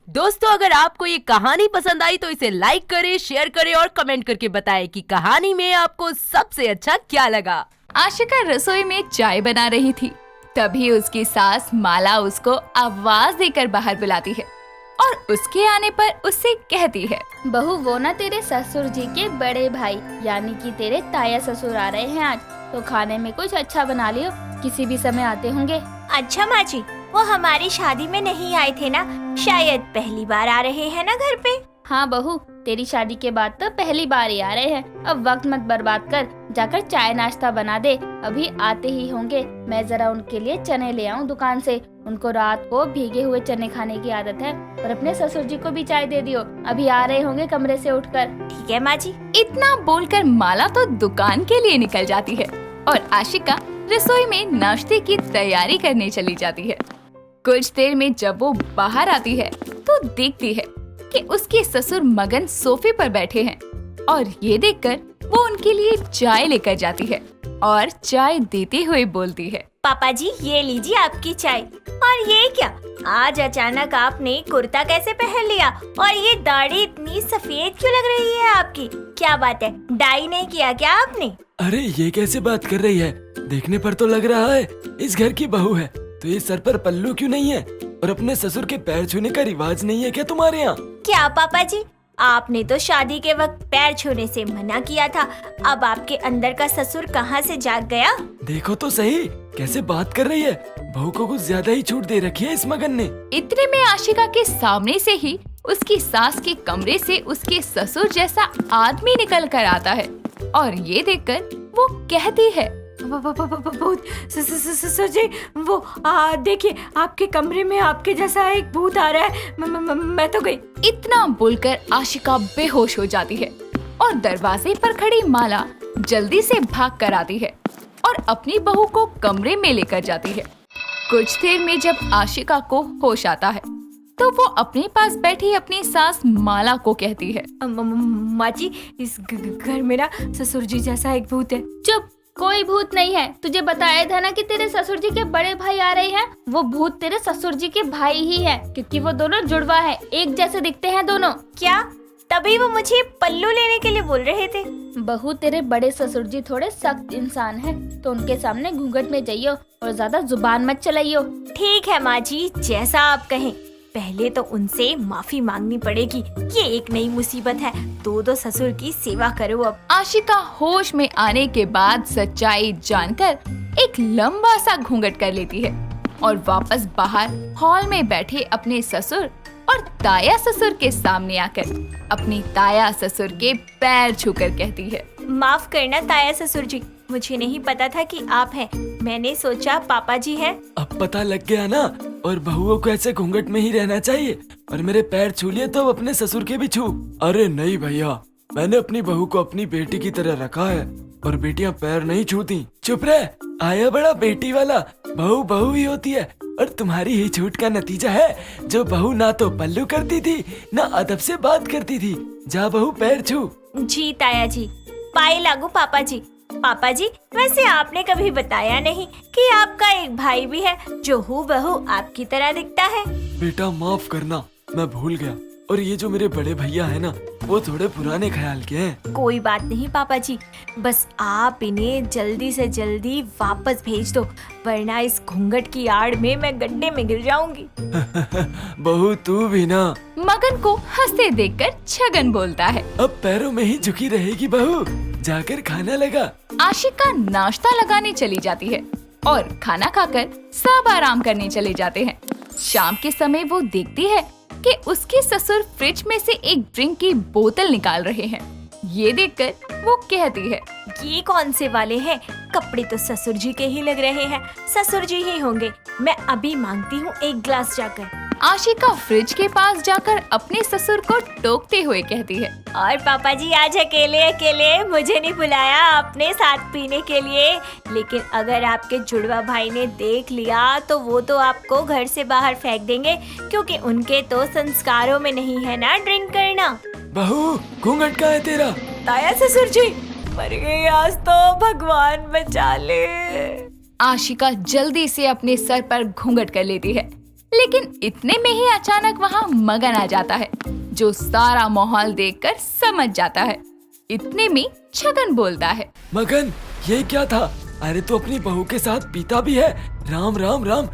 दोस्तों, अगर आपको ये कहानी पसंद आई तो इसे लाइक करें, शेयर करें और कमेंट करके बताएं कि कहानी में आपको सबसे अच्छा क्या लगा। आशिका रसोई में चाय बना रही थी। तभी उसकी सास माला उसको आवाज देकर बाहर बुलाती है और उसके आने पर उससे कहती है, बहू वो ना तेरे ससुर जी के बड़े भाई यानी कि तेरे ताया ससुर आ रहे हैं आज, तो खाने में कुछ अच्छा बना लियो, किसी भी समय आते होंगे। अच्छा माँ जी, वो हमारी शादी में नहीं आए थे ना, शायद पहली बार आ रहे हैं ना घर पे। हाँ बहू, तेरी शादी के बाद तो पहली बार ही आ रहे हैं। अब वक्त मत बर्बाद कर, जाकर चाय नाश्ता बना दे, अभी आते ही होंगे। मैं जरा उनके लिए चने ले आऊँ दुकान से, उनको रात को भीगे हुए चने खाने की आदत है। और अपने ससुर जी को भी चाय दे दियो, अभी आ रहे होंगे कमरे से उठकर। ठीक है माँ जी। इतना बोलकर माला तो दुकान के लिए निकल जाती है और आशिका रसोई में नाश्ते की तैयारी करने चली जाती है। कुछ देर में जब वो बाहर आती है तो देखती है कि उसके ससुर मगन सोफे पर बैठे हैं और ये देखकर वो उनके लिए चाय लेकर जाती है और चाय देते हुए बोलती है, पापा जी ये लीजिए आपकी चाय। और ये क्या, आज अचानक आपने कुर्ता कैसे पहन लिया और ये दाढ़ी इतनी सफेद क्यों लग रही है आपकी? क्या बात है, डाई नहीं किया क्या आपने? अरे ये कैसे बात कर रही है, देखने पर तो लग रहा है इस घर की बहू है, तो ये सर पर पल्लू क्यों नहीं है और अपने ससुर के पैर छूने का रिवाज नहीं है क्या तुम्हारे यहाँ? क्या पापा जी, आपने तो शादी के वक्त पैर छूने से मना किया था, अब आपके अंदर का ससुर कहाँ से जाग गया? देखो तो सही कैसे बात कर रही है, बहू को कुछ ज्यादा ही छूट दे रखी है इस मगन ने। इतने में आशिका के सामने से ही उसकी सास के कमरे से उसके ससुर जैसा आदमी निकल कर आता है और ये देखकर वो कहती है, भूत ससुर जी, वो देखिए आपके कमरे में आपके जैसा एक भूत आ रहा है, मैं तो गई। इतना बोलकर आशिका बेहोश हो जाती है और दरवाजे पर खड़ी माला जल्दी से भाग कर आती है और अपनी बहू को कमरे में लेकर जाती है। कुछ देर में जब आशिका को होश आता है तो वो अपने पास बैठी अपनी सास माला को कहती है, माँ जी, इस घर में ना ससुर जी जैसा एक भूत है। चुप, कोई भूत नहीं है। तुझे बताया था ना कि तेरे ससुर जी के बड़े भाई आ रहे हैं। वो भूत तेरे ससुर जी के भाई ही है, क्योंकि वो दोनों जुड़वा है, एक जैसे दिखते हैं दोनों। क्या तभी वो मुझे पल्लू लेने के लिए बोल रहे थे? बहू, तेरे बड़े ससुर जी थोड़े सख्त इंसान हैं, तो उनके सामने घूंघट में जाइयो और ज्यादा जुबान मत चलाइयो। ठीक है माँ जी, जैसा आप कहें। पहले तो उनसे माफी मांगनी पड़ेगी, ये एक नई मुसीबत है। दो ससुर की सेवा करो अब। आशिका होश में आने के बाद सच्चाई जानकर एक लंबा सा घूंघट कर लेती है और वापस बाहर हॉल में बैठे अपने ससुर और ताया ससुर के सामने आकर अपने ताया ससुर के पैर छूकर कहती है, माफ करना ताया ससुर जी, मुझे नहीं पता था कि आप हैं। मैंने सोचा पापा जी हैं। अब पता लग गया ना, और बहुओं को ऐसे घूंघट में ही रहना चाहिए। और मेरे पैर छू लिए तो अपने ससुर के भी छू। अरे नहीं भैया, मैंने अपनी बहू को अपनी बेटी की तरह रखा है और बेटियां पैर नहीं छूती। चुप रह, आया बड़ा बेटी वाला, बहू बहू ही होती है और तुम्हारी ही छूट का नतीजा है। जो बहू ना तो पल्लू करती थी ना अदब से बात करती थी। जा बहू पैर छू। जी ताया जी, पाए लागू पापा जी। पापा जी, वैसे आपने कभी बताया नहीं कि आपका एक भाई भी है जो हूबहू आपकी तरह दिखता है। बेटा माफ करना, मैं भूल गया। और ये जो मेरे बड़े भैया है ना, वो थोड़े पुराने ख्याल के हैं। कोई बात नहीं पापा जी, बस आप इन्हें जल्दी से जल्दी वापस भेज दो, वरना इस घूंघट की आड़ में मैं गड्ढे में गिर जाऊंगी। बहू तू भी ना। मगन को हंसते देखकर छगन बोलता है, अब पैरों में ही झुकी रहेगी बहू, जाकर खाना लगा। आशिका नाश्ता लगाने चली जाती है और खाना खाकर सब आराम करने चले जाते हैं। शाम के समय वो देखती है कि उसके ससुर फ्रिज में से एक ड्रिंक की बोतल निकाल रहे हैं। ये देखकर वो कहती है, ये कौन से वाले हैं? कपड़े तो ससुर जी के ही लग रहे हैं, ससुर जी ही होंगे। मैं अभी मांगती हूँ एक ग्लास जाकर। आशिका फ्रिज के पास जाकर अपने ससुर को टोकते हुए कहती है, और पापा जी आज अकेले अकेले मुझे नहीं बुलाया आपने साथ पीने के लिए, लेकिन अगर आपके जुड़वा भाई ने देख लिया तो वो तो आपको घर से बाहर फेंक देंगे, क्योंकि उनके तो संस्कारों में नहीं है ना ड्रिंक करना। बहू घूंघट का है तेरा? ताया ससुर जी, मर गई आज तो, भगवान बचा ले। आशिका जल्दी से अपने सर पर घूंघट कर लेती है, लेकिन इतने में ही अचानक वहाँ मगन आ जाता है, जो सारा माहौल देखकर समझ जाता है। इतने में छगन बोलता है, मगन, ये क्या था? अरे तू अपनी बहू के साथ पीता भी है? राम राम राम,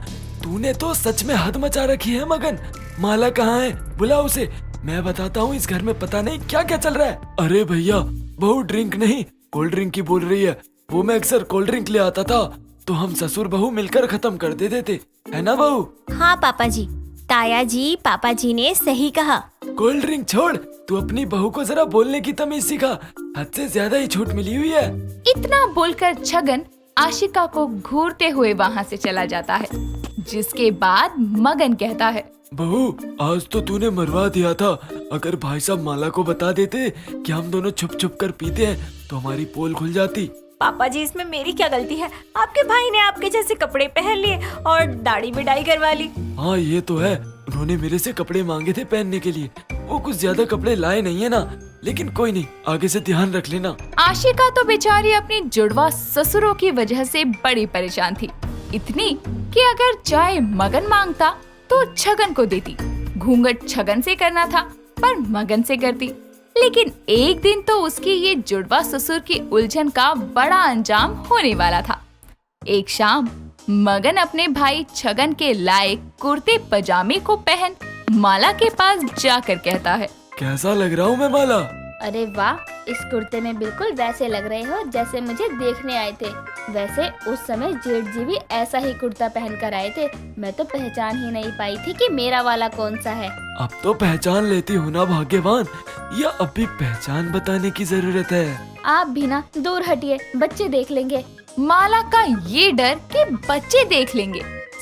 तूने तो सच में हद मचा रखी है मगन। माला कहाँ है? बुला उसे, मैं बताता हूँ इस घर में पता नहीं क्या क्या चल रहा है। अरे भैया, बहू ड्रिंक नहीं कोल्ड ड्रिंक की बोल रही है। वो मैं अक्सर कोल्ड ड्रिंक ले आता था तो हम ससुर बहू मिलकर खत्म कर देते थे, है ना बहू? हाँ पापा जी, ताया जी पापा जी ने सही कहा। कोल्ड ड्रिंक छोड़, तू अपनी बहू को जरा बोलने की तमीज सिखा। हद से ज्यादा ही छूट मिली हुई है। इतना बोलकर छगन आशिका को घूरते हुए वहाँ से चला जाता है, जिसके बाद मगन कहता है, बहू, आज तो तूने मरवा दिया था। अगर भाई साहब माला को बता देते कि हम दोनों छुप छुप कर पीते हैं तो हमारी पोल खुल जाती। पापा जी, इसमें मेरी क्या गलती है? आपके भाई ने आपके जैसे कपड़े पहन लिए और दाढ़ी भी डाई करवा ली। हाँ ये तो है, उन्होंने मेरे से कपड़े मांगे थे पहनने के लिए। वो कुछ ज्यादा कपड़े लाए नहीं है ना, लेकिन कोई नहीं, आगे से ध्यान रख लेना। आशिका तो बेचारी अपनी जुड़वा ससुरों की वजह से बड़ी परेशान थी, इतनी कि अगर चाय मगन मांगता तो छगन को देती। घूंघट छगन से करना था पर मगन से करती। लेकिन एक दिन तो उसकी ये जुड़वा ससुर की उलझन का बड़ा अंजाम होने वाला था। एक शाम मगन अपने भाई छगन के लायक कुर्ते पजामे को पहन माला के पास जाकर कहता है, कैसा लग रहा हूँ मैं माला? अरे वाह, इस कुर्ते में बिल्कुल वैसे लग रहे हो जैसे मुझे देखने आए थे। वैसे उस समय जेठ जी भी ऐसा ही कुर्ता पहन कर आए थे। मैं तो पहचान ही नहीं पाई थी कि मेरा वाला कौन सा है। अब तो पहचान लेती हूँ ना भाग्यवान, या अभी पहचान बताने की जरूरत है? आप भी ना दूर हटिए, बच्चे देख लेंगे। माला का ये डर कि बच्चे देख लेंगे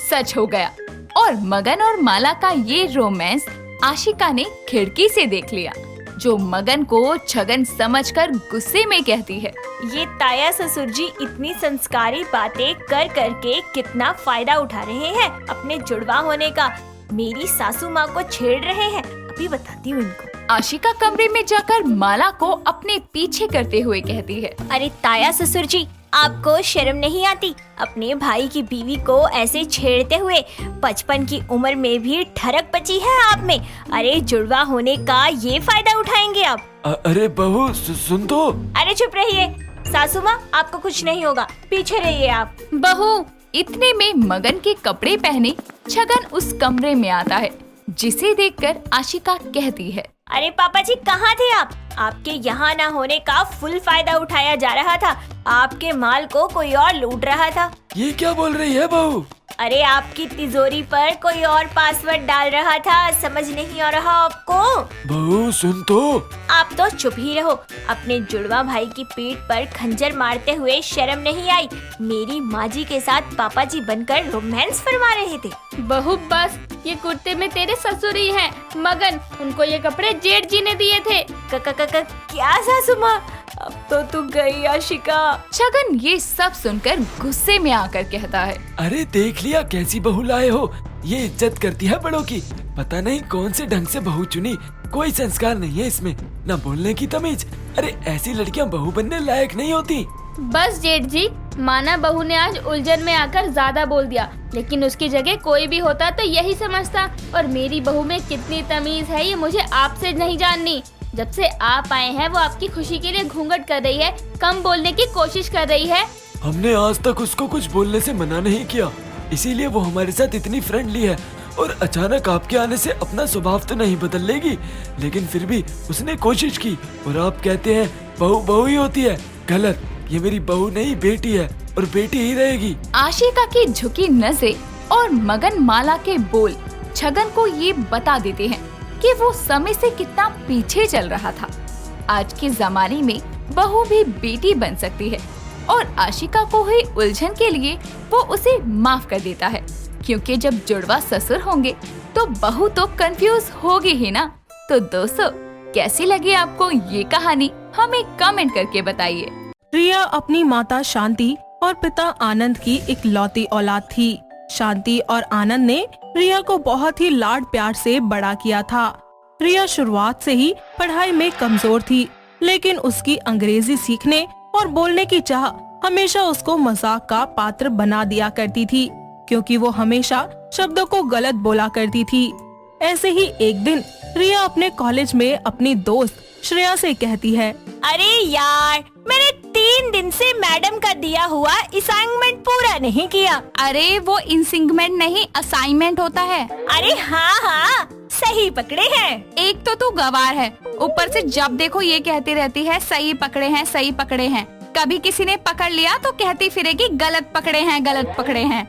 सच हो गया, और मगन और माला का ये रोमांस आशिका ने खिड़की से देख लिया, जो मगन को छगन समझकर गुस्से में कहती है, ये ताया ससुर जी इतनी संस्कारी बातें कर करके कितना फायदा उठा रहे हैं अपने जुड़वा होने का। मेरी सासू माँ को छेड़ रहे हैं, अभी बताती हूँ इनको। आशिका कमरे में जाकर माला को अपने पीछे करते हुए कहती है, अरे ताया ससुर जी, आपको शर्म नहीं आती? अपने भाई की बीवी को ऐसे छेड़ते हुए 55 की उम्र में भी ठरक बची है आप में। अरे जुड़वा होने का ये फायदा उठाएंगे आप? अरे बहू सुन तो। अरे चुप रहिए सासू माँ, आपको कुछ नहीं होगा, पीछे रहिए आप। बहू। इतने में मगन के कपड़े पहने छगन उस कमरे में आता है, जिसे देखकर आशिका कहती है, अरे पापा जी कहाँ थे आप? आपके यहाँ ना होने का फुल फायदा उठाया जा रहा था। आपके माल को कोई और लूट रहा था। ये क्या बोल रही है बहू? अरे आपकी तिजोरी पर कोई और पासवर्ड डाल रहा था, समझ नहीं आ रहा आपको? बहू सुन तो। आप तो चुप ही रहो। अपने जुड़वा भाई की पीठ पर खंजर मारते हुए शर्म नहीं आई? मेरी माँ जी के साथ पापा जी बनकर रोमांस फरमा रहे थे। बहू बस, ये कुर्ते में तेरे ससुर ही हैं, मगन। उनको ये कपड़े जेठ जी ने दिए थे। क्या सासू माँ? अब तो तू गई आशिका। छगन ये सब सुनकर गुस्से में आकर कहता है, अरे देख लिया कैसी बहू लाए हो? ये इज्जत करती है बड़ों की। पता नहीं कौन से ढंग से बहू चुनी, कोई संस्कार नहीं है इसमें, न बोलने की तमीज। अरे ऐसी लड़कियां बहू बनने लायक नहीं होती। बस जेठ जी, माना बहू ने आज उलझन में आकर ज्यादा बोल दिया, लेकिन उसकी जगह कोई भी होता तो यही समझता। और मेरी बहू में कितनी तमीज है ये मुझे आपसे नहीं जाननी। जब से आप आए हैं वो आपकी खुशी के लिए घूंघट कर रही है, कम बोलने की कोशिश कर रही है। हमने आज तक उसको कुछ बोलने से मना नहीं किया, इसीलिए वो हमारे साथ इतनी फ्रेंडली है। और अचानक आपके आने से अपना स्वभाव तो नहीं बदल लेगी, लेकिन फिर भी उसने कोशिश की। और आप कहते हैं बहू बहू ही होती है। गलत, ये मेरी बहू नहीं बेटी है और बेटी ही रहेगी। आशिका की झुकी नजरें और मगन माला के बोल छगन को ये बता देते हैं कि वो समय से कितना पीछे चल रहा था। आज के जमाने में बहू भी बेटी बन सकती है, और आशिका को हुई उलझन के लिए वो उसे माफ कर देता है, क्योंकि जब जुड़वा ससुर होंगे तो बहू तो कंफ्यूज होगी ही ना। तो दोस्तों, कैसी लगी आपको ये कहानी? हमें कमेंट करके बताइए। रिया अपनी माता शांति और पिता आनंद की इकलौती औलाद थी। शांति और आनंद ने रिया को बहुत ही लाड प्यार से बड़ा किया था। रिया शुरुआत से ही पढ़ाई में कमजोर थी, लेकिन उसकी अंग्रेजी सीखने और बोलने की चाह हमेशा उसको मजाक का पात्र बना दिया करती थी। क्योंकि वो हमेशा शब्दों को गलत बोला करती थी। ऐसे ही एक दिन रिया अपने कॉलेज में अपनी दोस्त श्रेया से कहती है, अरे यार, मैंने 3 दिन से मैडम का दिया हुआ असाइनमेंट पूरा नहीं किया। अरे वो इंसिंगमेंट नहीं, असाइनमेंट होता है। अरे हाँ, सही पकड़े हैं। एक तो तू गवार है, ऊपर से जब देखो ये कहती रहती है सही पकड़े हैं, सही पकड़े हैं। कभी किसी ने पकड़ लिया तो कहती फिरेगी गलत पकड़े हैं, गलत पकड़े हैं।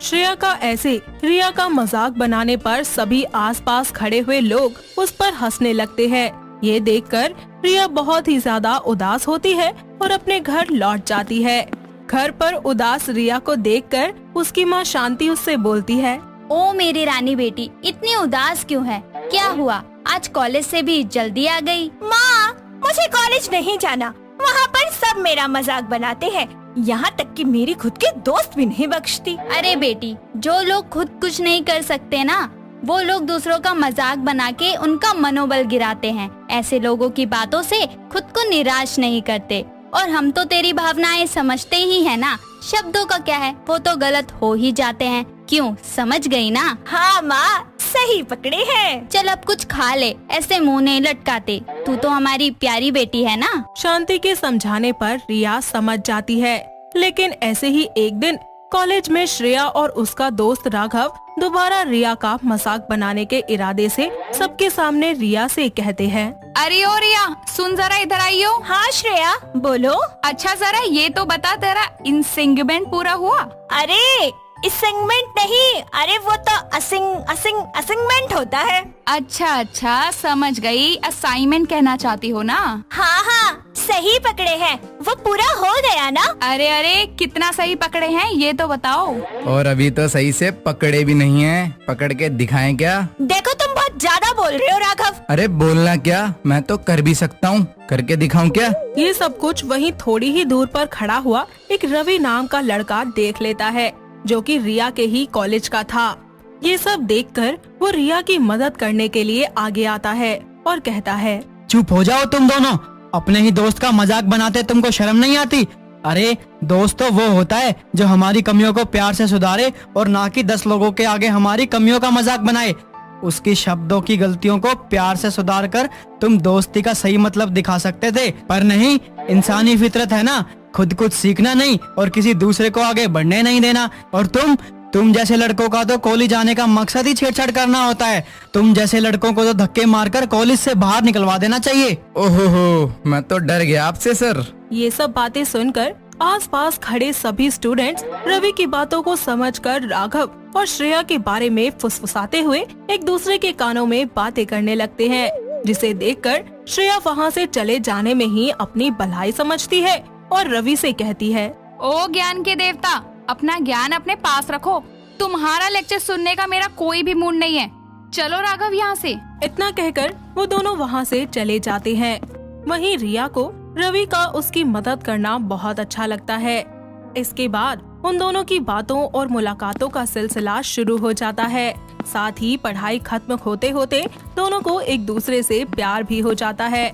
श्रेया का ऐसे रिया का मजाक बनाने पर सभी आसपास खड़े हुए लोग उस पर हंसने लगते हैं। ये देखकर रिया बहुत ही ज्यादा उदास होती है और अपने घर लौट जाती है। घर पर उदास रिया को देखकर उसकी माँ शांति उससे बोलती है, ओ मेरी रानी बेटी, इतनी उदास क्यों है? क्या हुआ? आज कॉलेज से भी जल्दी आ गई? माँ, मुझे कॉलेज नहीं जाना। वहाँ पर सब मेरा मजाक बनाते हैं, यहाँ तक कि मेरी खुद की दोस्त भी नहीं बख्शती। अरे बेटी, जो लोग खुद कुछ नहीं कर सकते ना, वो लोग दूसरों का मजाक बना के उनका मनोबल गिराते हैं। ऐसे लोगों की बातों से खुद को निराश नहीं करते। और हम तो तेरी भावनाएं समझते ही है ना। शब्दों का क्या है, वो तो गलत हो ही जाते हैं। क्यों, समझ गई ना? हाँ माँ, सही पकड़े हैं। चल अब कुछ खा ले, ऐसे मुंह नहीं लटकाते। तू तो हमारी प्यारी बेटी है ना। शांति के समझाने पर रिया समझ जाती है। लेकिन ऐसे ही एक दिन कॉलेज में श्रेया और उसका दोस्त राघव दोबारा रिया का मजाक बनाने के इरादे से सबके सामने रिया से कहते हैं, अरे ओ रिया, सुन जरा, इधर आइयो। हाँ श्रेया, बोलो। अच्छा जरा ये तो बता, तेरा इंसिंगमेंट पूरा हुआ? अरे असाइनमेंट नहीं, अरे वो तो असाइनमेंट होता है। अच्छा, समझ गई। असाइनमेंट कहना चाहती हो ना? हाँ, सही पकड़े हैं। वो पूरा हो गया ना? अरे कितना सही पकड़े हैं ये तो बताओ। और अभी तो सही से पकड़े भी नहीं हैं। पकड़ के दिखाएं क्या? देखो, तुम बहुत ज्यादा बोल रहे हो राघव। अरे बोलना क्या, मैं तो कर भी सकता हूँ। करके दिखाऊं क्या? ये सब कुछ वहीं थोड़ी ही दूर पर खड़ा हुआ एक रवि नाम का लड़का देख लेता है, जो कि रिया के ही कॉलेज का था। ये सब देखकर वो रिया की मदद करने के लिए आगे आता है और कहता है, चुप हो जाओ तुम दोनों। अपने ही दोस्त का मजाक बनाते तुमको शर्म नहीं आती? अरे दोस्त तो वो होता है जो हमारी कमियों को प्यार से सुधारे और ना कि 10 लोगों के आगे हमारी कमियों का मजाक बनाए। उसकी शब्दों की गलतियों को प्यार से सुधार कर तुम दोस्ती का सही मतलब दिखा सकते थे, पर नहीं। इंसानी फितरत है ना, खुद कुछ सीखना नहीं और किसी दूसरे को आगे बढ़ने नहीं देना। और तुम जैसे लड़कों का तो कॉलेज आने का मकसद ही छेड़छाड़ करना होता है। तुम जैसे लड़कों को तो धक्के मारकर कॉलेज से बाहर निकलवा देना चाहिए। ओहो, मैं तो डर गया आपसे सर। ये सब बातें सुनकर आसपास खड़े सभी स्टूडेंट्स रवि की बातों को समझकर राघव और श्रेया के बारे में फुसफुसाते हुए एक दूसरे के कानों में बातें करने लगते हैं, जिसे देखकर श्रेया वहाँ से चले जाने में ही अपनी भलाई समझती है और रवि से कहती है, ओ ज्ञान के देवता, अपना ज्ञान अपने पास रखो। तुम्हारा लेक्चर सुनने का मेरा कोई भी मूड नहीं है। चलो राघव यहाँ से। इतना कहकर वो दोनों वहाँ से चले जाते हैं। वहीं रिया को रवि का उसकी मदद करना बहुत अच्छा लगता है। इसके बाद उन दोनों की बातों और मुलाकातों का सिलसिला शुरू हो जाता है। साथ ही पढ़ाई खत्म होते होते दोनों को एक दूसरे से प्यार भी हो जाता है।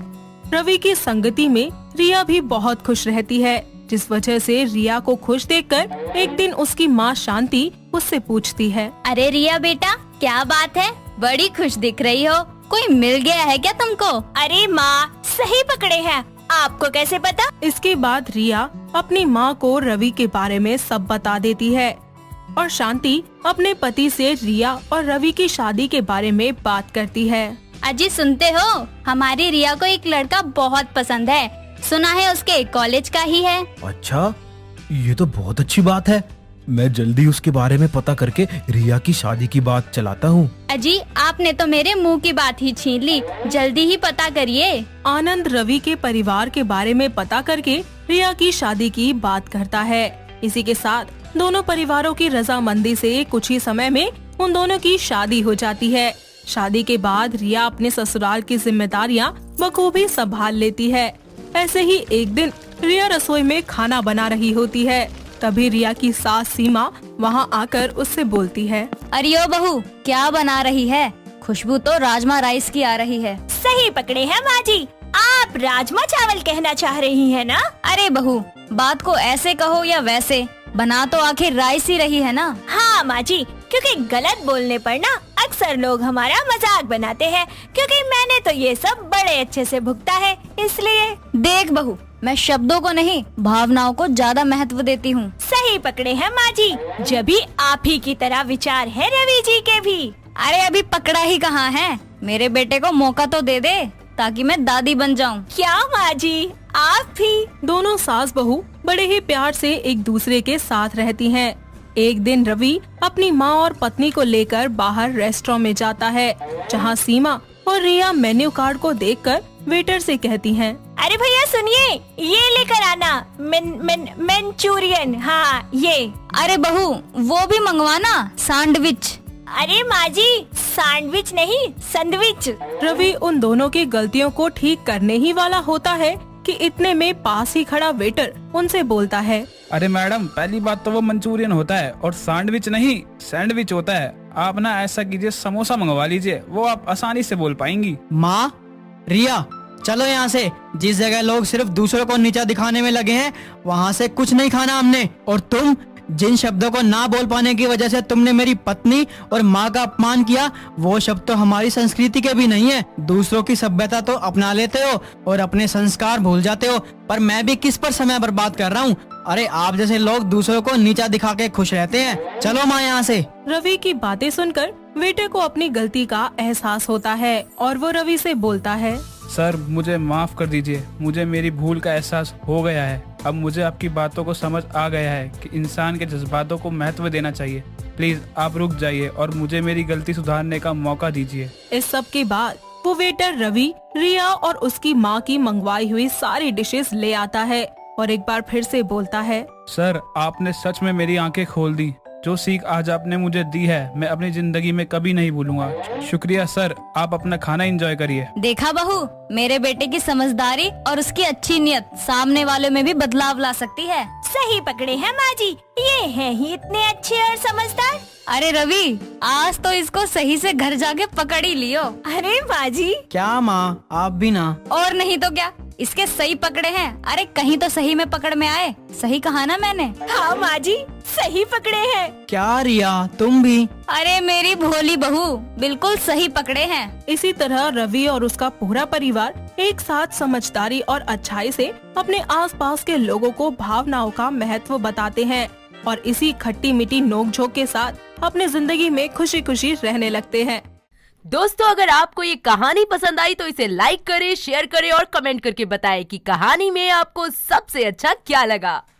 रवि की संगति में रिया भी बहुत खुश रहती है, जिस वजह से रिया को खुश देखकर एक दिन उसकी माँ शांति उससे पूछती है, अरे रिया बेटा, क्या बात है? बड़ी खुश दिख रही हो। कोई मिल गया है क्या तुमको? अरे माँ, सही पकड़े हैं। आपको कैसे पता? इसके बाद रिया अपनी माँ को रवि के बारे में सब बता देती है और शांति अपने पति से रिया और रवि की शादी के बारे में बात करती है। अजी सुनते हो, हमारी रिया को एक लड़का बहुत पसंद है। सुना है उसके कॉलेज का ही है। अच्छा, ये तो बहुत अच्छी बात है। मैं जल्दी उसके बारे में पता करके रिया की शादी की बात चलाता हूँ। अजी, आपने तो मेरे मुंह की बात ही छीन ली। जल्दी ही पता करिए। आनंद रवि के परिवार के बारे में पता करके रिया की शादी की बात करता है। इसी के साथ दोनों परिवारों की रजामंदी से कुछ ही समय में उन दोनों की शादी हो जाती है। शादी के बाद रिया अपने ससुराल की जिम्मेदारियाँ बखूबी संभाल लेती है। ऐसे ही एक दिन रिया रसोई में खाना बना रही होती है। तभी रिया की सास सीमा वहाँ आकर उससे बोलती है, अरे ओ बहू, क्या बना रही है? खुशबू तो राजमा राइस की आ रही है। सही पकड़े हैं माँ जी, आप राजमा चावल कहना चाह रही हैं ना? अरे बहू, बात को ऐसे कहो या वैसे, बना तो आखिर राइस ही रही है ना। हाँ माँ जी, क्योंकि गलत बोलने पर ना अक्सर लोग हमारा मजाक बनाते हैं, क्योंकि मैंने तो ये सब बड़े अच्छे से भुगता है, इसलिए। देख बहू, मैं शब्दों को नहीं भावनाओं को ज्यादा महत्व देती हूँ। सही पकड़े हैं माँ जी, जब भी आप ही की तरह विचार है रवि जी के भी। अरे अभी पकड़ा ही कहाँ है, मेरे बेटे को मौका तो दे दे ताकि मैं दादी बन जाऊँ। क्या माँ जी, आप भी? दोनों सास बहू बड़े ही प्यार से एक दूसरे के साथ रहती हैं। एक दिन रवि अपनी माँ और पत्नी को लेकर बाहर रेस्टोरेंट में जाता है, जहाँ सीमा और रिया मेन्यू कार्ड को देखकर वेटर से कहती हैं, अरे भैया सुनिए, ये लेकर आना मंचूरियन। हाँ ये। अरे बहू, वो भी मंगवाना सैंडविच। अरे माँ जी, सैंडविच नहीं सैंडविच। रवि उन दोनों की गलतियों को ठीक करने ही वाला होता है कि इतने में पास ही खड़ा वेटर उनसे बोलता है, अरे मैडम, पहली बात तो वो मंचूरियन होता है और सैंडविच नहीं सैंडविच होता है। आप ना ऐसा कीजिए, समोसा मंगवा लीजिए, वो आप आसानी से बोल पाएंगी। माँ, रिया, चलो यहाँ से। जिस जगह लोग सिर्फ दूसरों को नीचा दिखाने में लगे हैं, वहाँ से कुछ नहीं खाना हमने। और तुम, जिन शब्दों को ना बोल पाने की वजह से तुमने मेरी पत्नी और माँ का अपमान किया, वो शब्द तो हमारी संस्कृति के भी नहीं है। दूसरों की सभ्यता तो अपना लेते हो और अपने संस्कार भूल जाते हो, पर मैं भी किस पर समय बर्बाद कर रहा हूँ। अरे आप जैसे लोग दूसरों को नीचा दिखा के खुश रहते हैं। चलो माँ यहाँ से। रवि की बातें सुनकर वेटर को अपनी गलती का एहसास होता है और वो रवि से बोलता है, सर मुझे माफ कर दीजिए, मुझे मेरी भूल का एहसास हो गया है। अब मुझे आपकी बातों को समझ आ गया है कि इंसान के जज्बातों को महत्व देना चाहिए। प्लीज आप रुक जाइए और मुझे मेरी गलती सुधारने का मौका दीजिए। इस सब के बाद वो वेटर रवि, रिया और उसकी माँ की मंगवाई हुई सारी डिशेस ले आता है और एक बार फिर से बोलता है, सर आपने सच में मेरी आंखें खोल दी। जो सीख आज आपने मुझे दी है, मैं अपनी जिंदगी में कभी नहीं भूलूंगा। शुक्रिया सर, आप अपना खाना एंजॉय करिए। देखा बहू, मेरे बेटे की समझदारी और उसकी अच्छी नियत सामने वालों में भी बदलाव ला सकती है। सही पकड़े हैं माँ जी, ये हैं ही इतने अच्छे और समझदार। अरे रवि, आज तो इसको सही से घर जाके पकड़ ही लियो। अरे माँ जी। क्या माँ, आप भी ना। और नहीं तो क्या, इसके सही पकड़े हैं। अरे कहीं तो सही में पकड़ में आए। सही कहा ना मैंने? हाँ माँ जी, सही पकड़े हैं। क्या रिया, तुम भी? अरे मेरी भोली बहू, बिल्कुल सही पकड़े हैं। इसी तरह रवि और उसका पूरा परिवार एक साथ समझदारी और अच्छाई से अपने आसपास के लोगों को भावनाओं का महत्व बताते हैं और इसी खट्टी मीठी नोकझोंक के साथ अपने जिंदगी में खुशी खुशी रहने लगते हैं। दोस्तों, अगर आपको ये कहानी पसंद आई तो इसे लाइक करें, शेयर करें और कमेंट करके बताएं कि कहानी में आपको सबसे अच्छा क्या लगा।